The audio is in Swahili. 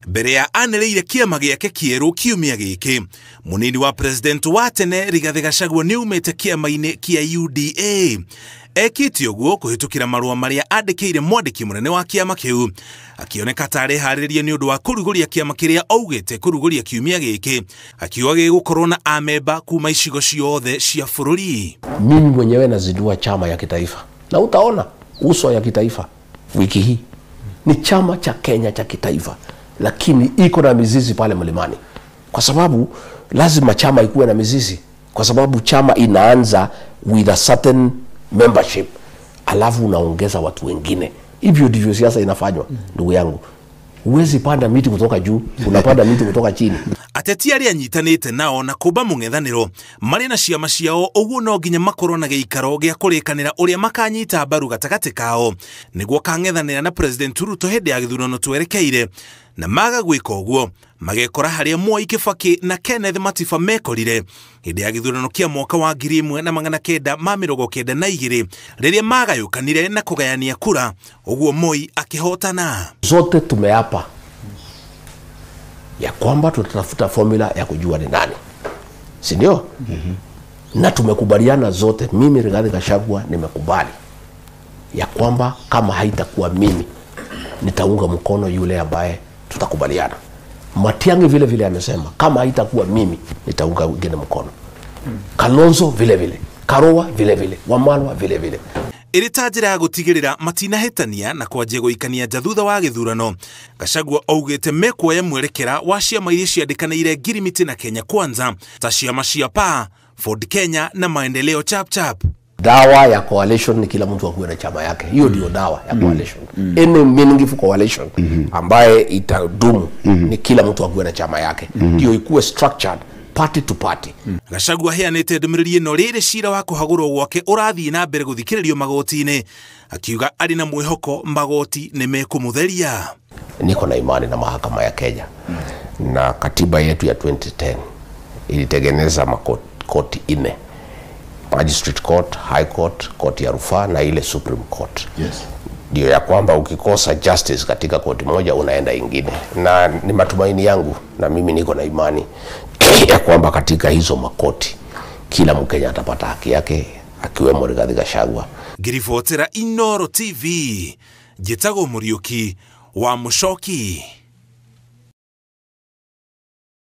Mbere ya anĩrĩire kĩama gĩake kĩerũ kiumia gĩkĩ, munini wa president wa tene Rigathi Gachagua nĩumĩte kĩama-inĩ kĩa UDA. Ekĩte ũguo kũhĩtũkĩra marũa marĩa andĩkĩire mwandĩki mũnene wa kĩama kĩu, akĩoneka tarĩ harĩria nĩ ũndũ wa kũrugũria kĩama kĩrĩa augĩte kũrugũria kiumia gĩkĩ, akiuga gĩgũkorwo na amemba kuma icigo ciothe cia bũrũri. Mimi mwenyewe nazindua chama ya kitaifa, na utaona uso ya kitaifa wiki hii. Ni chama cha Kenya cha kitaifa, lakini iko na mizizi pale mlimani, kwa sababu lazima chama ikuwe na mizizi, kwa sababu chama inaanza with a certain membership, alafu unaongeza watu wengine. Hivyo ndivyo siasa inafanywa, ndugu yangu. Huwezi panda miti kutoka juu, unapanda miti kutoka chini. Ateti arĩa anyitanĩte nao na kũmba mũng'ethanĩro marĩ na ciama ciao, ũguo no nginya makorwo na gĩikaro gĩa kũrĩkanĩra ũrĩa makanyita mbaru gatagatĩ kao nĩguo kang'ethanĩra na President Ruto hĩndĩ ya gĩthurano twerekeire, na maga gwĩka ũguo magekora harĩa Mwai Kibaki na Kenneth Matiba mekorire hĩndĩ ya gĩthurano kĩa mwaka wa 1992 rĩrĩa magayũkanire na kũgayania kura, ũguo Moi akĩhotana. Zote tumeapa ya kwamba tutatafuta formula ya kujua ni nani, si ndio? Na tumekubaliana zote. Mimi Rigathi Gachagua nimekubali ya kwamba kama haitakuwa mimi, nitaunga mkono yule ambaye tutakubaliana. Matiang'i vile vile amesema kama haitakuwa mimi, nitaunga wengine mkono. Kalonzo vile vile, Karua vile vile, Wamalwa vile vile. Ĩrĩ njĩra ya gũtigĩrĩra matinahĩtania na kwanjia gũikania nja thutha wa gĩthurano, Gachagua augĩte mekuoya mwerekera wa ciama iria ciandĩkanĩire Ngirimiti na Kenya Kwanza ta ciama cia PA, Ford Kenya na Maendeleo Chapchap. Dawa ya coalition ni kila mtu akuwe na chama yake. Hiyo ndio dawa ya coalition. Any meaningful coalition ambaye itadumu ni kila mtu akuwe na chama yake. Ndio ikuwe structured party to party. Gachagua aheanĩte ndũmĩrĩri ĩno rĩrĩ cira wa kũhagũrwo gwake ũrathiĩ na mbere gũthikĩrĩrio magoti-inĩ, akiuga arĩ na mwĩhoko magoti nĩ mekũmũtheria. Niko na imani na mahakama ya Kenya, na katiba yetu ya 2010 ilitengeneza makoti 4: Magistrate Court, High Court, Court ya rufaa na ile Supreme Court. Ndio ya kwamba ukikosa justice katika koti moja unaenda ingine, na ni matumaini yangu na mimi niko na imani ya kwamba katika hizo makoti kila Mkenya atapata haki yake, akiwemo Rigathi Gachagua. Ngiribotera Inooro TV, Njĩtagwo Mũriũki wa Mũchoki.